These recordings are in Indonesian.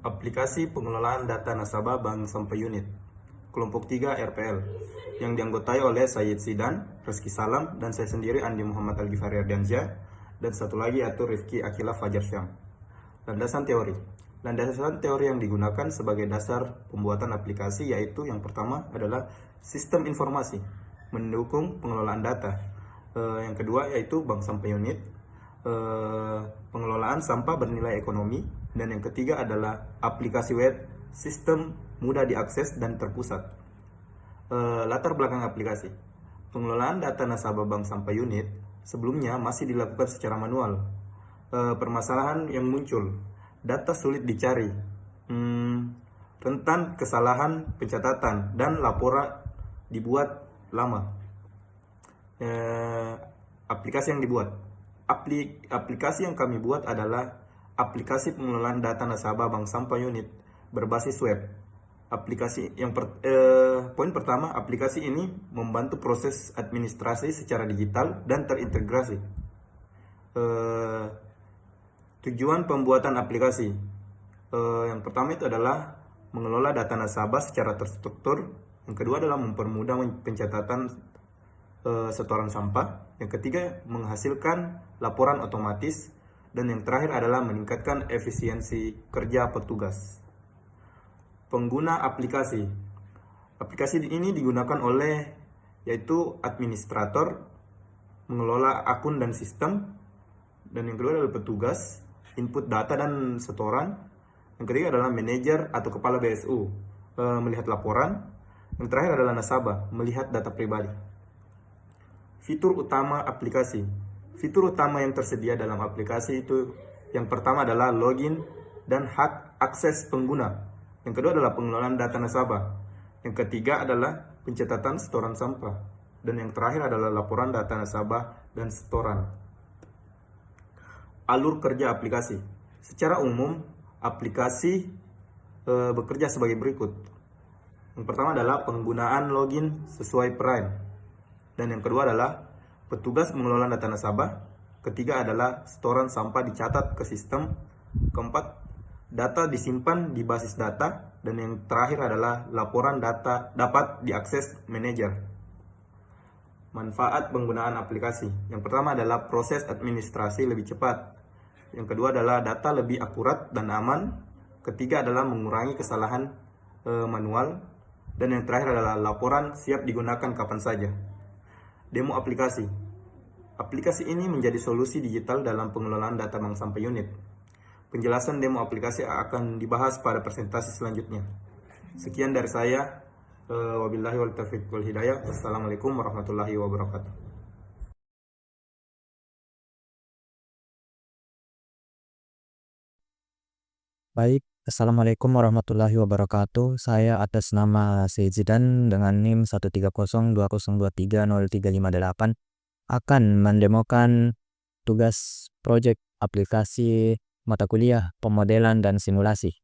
Aplikasi Pengelolaan Data Nasabah Bank Sampai Unit Kelompok 3 RPL yang dianggotai oleh Sayyid Sidan, Rizky Salam, dan saya sendiri Andi Muhammad Al-Ghifari Ardiansyah, dan satu lagi yaitu Rifki Akila Fajar Syam. Landasan teori. Landasan teori yang digunakan sebagai dasar pembuatan aplikasi yaitu yang pertama adalah sistem informasi mendukung pengelolaan data. Yang kedua yaitu bank sampah unit, pengelolaan sampah bernilai ekonomi, dan yang ketiga adalah aplikasi web, sistem mudah diakses dan terpusat. Latar belakang aplikasi. Pengelolaan data nasabah bank sampah unit sebelumnya masih dilakukan secara manual. Permasalahan yang muncul, data sulit dicari, rentan kesalahan pencatatan, dan laporan dibuat lama. Aplikasi yang dibuat, aplikasi yang kami buat adalah aplikasi pengelolaan data nasabah bank sampah unit berbasis web. Poin pertama, aplikasi ini membantu proses administrasi secara digital dan terintegrasi. Tujuan pembuatan aplikasi, yang pertama itu adalah mengelola data nasabah secara terstruktur. Yang kedua adalah mempermudah pencatatan setoran sampah. Yang ketiga, menghasilkan laporan otomatis. Dan yang terakhir adalah meningkatkan efisiensi kerja petugas. Pengguna aplikasi. Aplikasi ini digunakan oleh yaitu administrator, mengelola akun dan sistem, dan yang kedua adalah petugas, input data dan setoran. Yang ketiga adalah manajer atau kepala BSU, melihat laporan. Yang terakhir adalah nasabah, melihat data pribadi. Fitur utama aplikasi. Fitur utama yang tersedia dalam aplikasi itu yang pertama adalah login dan hak akses pengguna. Yang kedua adalah pengelolaan data nasabah. Yang ketiga adalah pencatatan setoran sampah. Dan yang terakhir adalah laporan data nasabah dan setoran. Alur kerja aplikasi. Secara umum, aplikasi bekerja sebagai berikut. Yang pertama adalah penggunaan login sesuai peran. Dan yang kedua adalah petugas mengelola data nasabah. Ketiga adalah setoran sampah dicatat ke sistem. Keempat, data disimpan di basis data. Dan yang terakhir adalah laporan data dapat diakses manajer. Manfaat penggunaan aplikasi. Yang pertama adalah proses administrasi lebih cepat. Yang kedua adalah data lebih akurat dan aman. Ketiga adalah mengurangi kesalahan manual. Dan yang terakhir adalah laporan siap digunakan kapan saja. Demo aplikasi. Aplikasi ini menjadi solusi digital dalam pengelolaan data bank sampah unit. Penjelasan demo aplikasi akan dibahas pada presentasi selanjutnya. Sekian dari saya. Wabillahi wal taufiq wal hidayah. Wassalamualaikum warahmatullahi wabarakatuh. Baik, Assalamualaikum warahmatullahi wabarakatuh. Saya atas nama Sayyid Zidan dengan NIM 13020230358 akan mendemokan tugas proyek aplikasi mata kuliah pemodelan dan simulasi.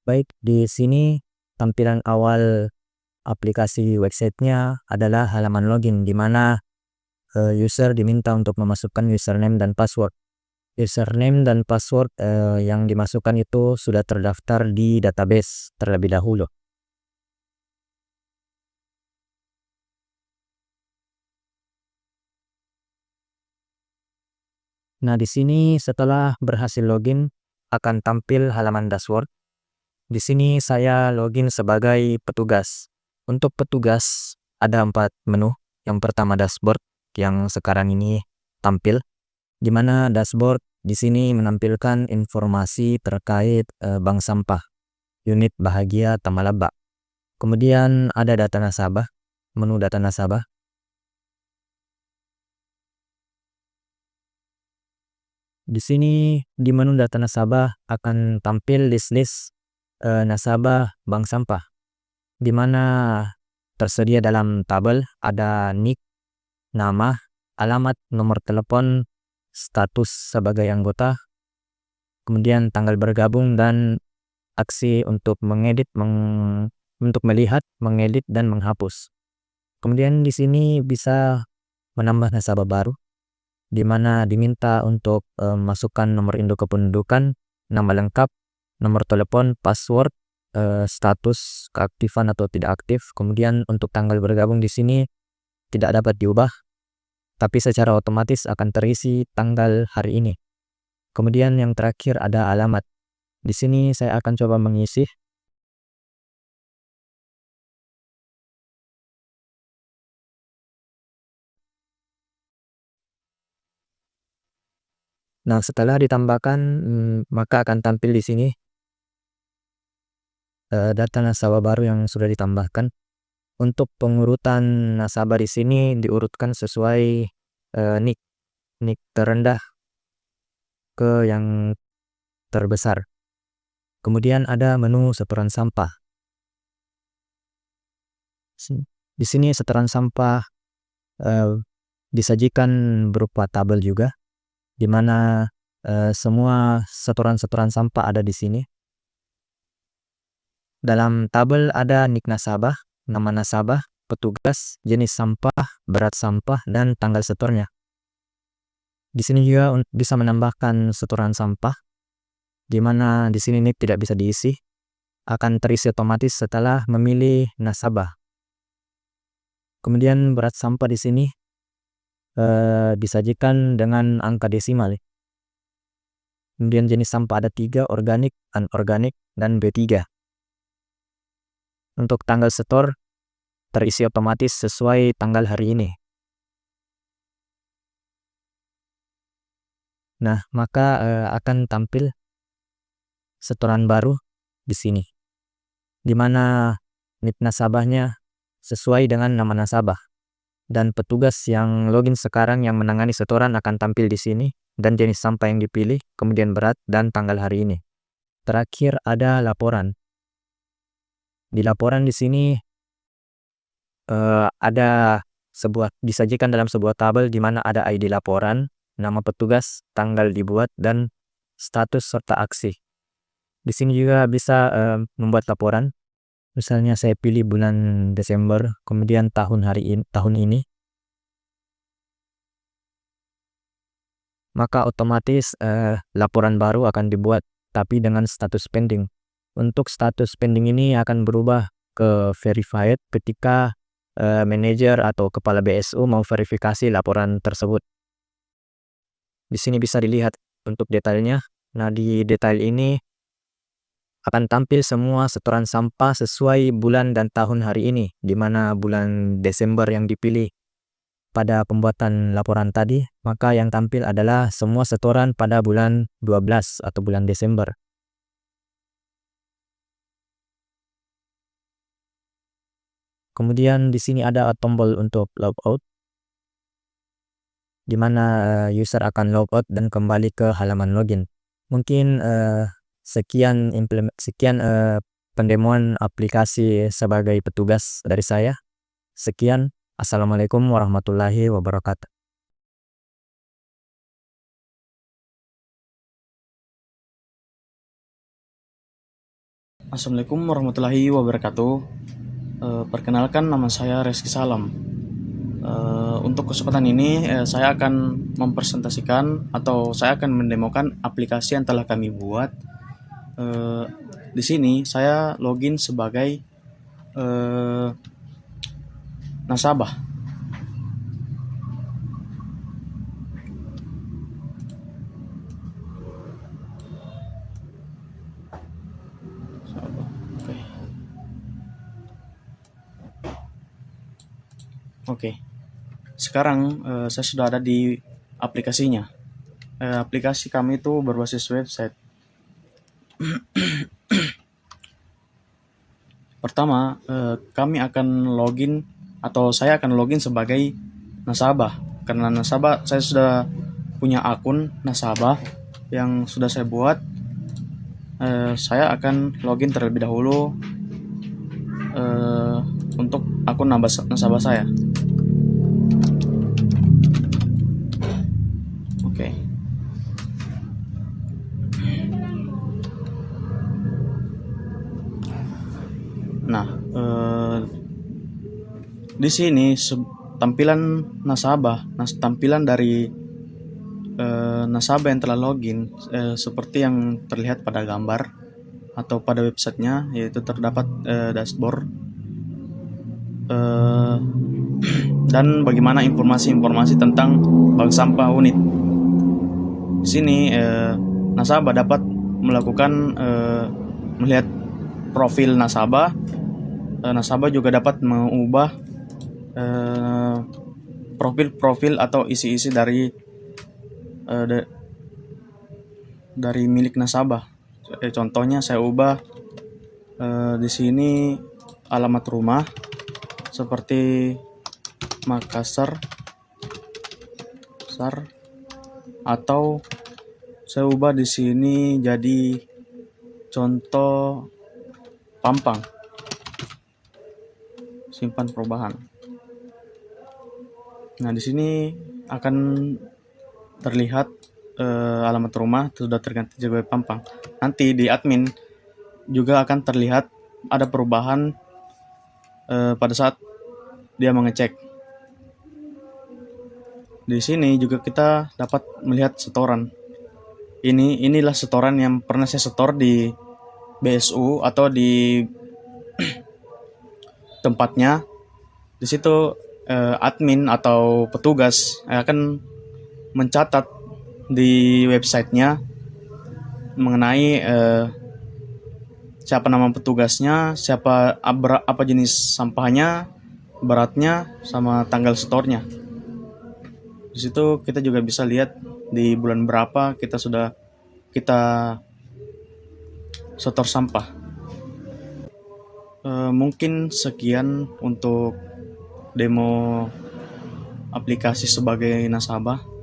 Baik, di sini tampilan awal aplikasi websitenya adalah halaman login di mana user diminta untuk memasukkan username dan password. Username dan password yang dimasukkan itu sudah terdaftar di database terlebih dahulu. Nah, di sini setelah berhasil login akan tampil halaman dashboard. Di sini saya login sebagai petugas. Untuk petugas ada 4 menu. Yang pertama dashboard yang sekarang ini tampil, di mana dashboard di sini menampilkan informasi terkait bank sampah, unit Bahagia Tamalaba. Kemudian ada data nasabah, menu data nasabah. Di sini di menu data nasabah akan tampil list-list nasabah bank sampah, di mana tersedia dalam tabel ada NIK, nama, alamat, nomor telepon, status sebagai anggota, kemudian tanggal bergabung, dan aksi untuk mengedit, untuk melihat, mengedit, dan menghapus. Kemudian di sini bisa menambah nasabah baru, di mana diminta untuk masukkan nomor induk kependudukan, nama lengkap, nomor telepon, password, status keaktifan atau tidak aktif. Kemudian untuk tanggal bergabung di sini tidak dapat diubah, tapi secara otomatis akan terisi tanggal hari ini. Kemudian yang terakhir ada alamat. Di sini saya akan coba mengisi. Nah, setelah ditambahkan, maka akan tampil di sini data nasabah baru yang sudah ditambahkan. Untuk pengurutan nasabah di sini diurutkan sesuai NIK terendah ke yang terbesar. Kemudian ada menu setoran sampah. Di sini setoran sampah disajikan berupa tabel juga, di mana semua setoran-setoran sampah ada di sini. Dalam tabel ada NIK nasabah, nama nasabah, petugas, jenis sampah, berat sampah, dan tanggal setornya. Di sini juga bisa menambahkan setoran sampah, di mana di sini NIK tidak bisa diisi, akan terisi otomatis setelah memilih nasabah. Kemudian berat sampah di sini disajikan dengan angka desimal. Kemudian jenis sampah ada 3, organik, anorganik, dan B3. Untuk tanggal setor terisi otomatis sesuai tanggal hari ini. Nah, maka akan tampil setoran baru di sini, di mana NIK nasabahnya sesuai dengan nama nasabah, dan petugas yang login sekarang yang menangani setoran akan tampil di sini, dan jenis sampah yang dipilih, kemudian berat, dan tanggal hari ini. Terakhir ada laporan. Di laporan di sini ada disajikan dalam sebuah tabel di mana ada ID laporan, nama petugas, tanggal dibuat, dan status serta aksi. Di sini juga bisa membuat laporan. Misalnya saya pilih bulan Desember, kemudian tahun ini, maka otomatis laporan baru akan dibuat, tapi dengan status pending. Untuk status pending ini akan berubah ke verified ketika manajer atau kepala BSU mau verifikasi laporan tersebut. Di sini bisa dilihat untuk detailnya. Nah, di detail ini akan tampil semua setoran sampah sesuai bulan dan tahun hari ini, di mana bulan Desember yang dipilih pada pembuatan laporan tadi, maka yang tampil adalah semua setoran pada bulan 12 atau bulan Desember. Kemudian di sini ada tombol untuk logout, di mana user akan logout dan kembali ke halaman login. Mungkin sekian pendemoan aplikasi sebagai petugas dari saya. Sekian. Assalamualaikum warahmatullahi wabarakatuh. Assalamualaikum warahmatullahi wabarakatuh. Perkenalkan, nama saya Reski Salam. Untuk kesempatan ini saya akan mempresentasikan atau saya akan mendemokan aplikasi yang telah kami buat. Di sini saya login sebagai nasabah. Oke. Sekarang saya sudah ada di aplikasinya. Aplikasi kami itu berbasis website. Pertama, kami akan login atau saya akan login sebagai nasabah. Karena nasabah, saya sudah punya akun nasabah yang sudah saya buat. Saya akan login terlebih dahulu untuk akun nasabah saya. Oke. Nah, di sini tampilan nasabah, tampilan dari nasabah yang telah login seperti yang terlihat pada gambar. atau pada websitenya, yaitu terdapat dashboard dan bagaimana informasi-informasi tentang bank sampah unit. Di sini nasabah dapat melakukan melihat profil nasabah. Nasabah juga dapat mengubah profil-profil atau isi-isi dari milik nasabah. Contohnya saya ubah di sini alamat rumah seperti Makassar, atau saya ubah di sini jadi contoh Pampang, simpan perubahan. Nah, di sini akan terlihat alamat rumah sudah terganti sebagai Pampang. Nanti di admin juga akan terlihat ada perubahan pada saat dia mengecek. Di sini juga kita dapat melihat setoran. Inilah setoran yang pernah saya setor di BSU atau di tempatnya. Di situ admin atau petugas akan mencatat di websitenya mengenai siapa nama petugasnya, apa jenis sampahnya, beratnya, sama tanggal setornya. Di situ kita juga bisa lihat di bulan berapa kita setor sampah. Mungkin sekian untuk demo aplikasi sebagai nasabah.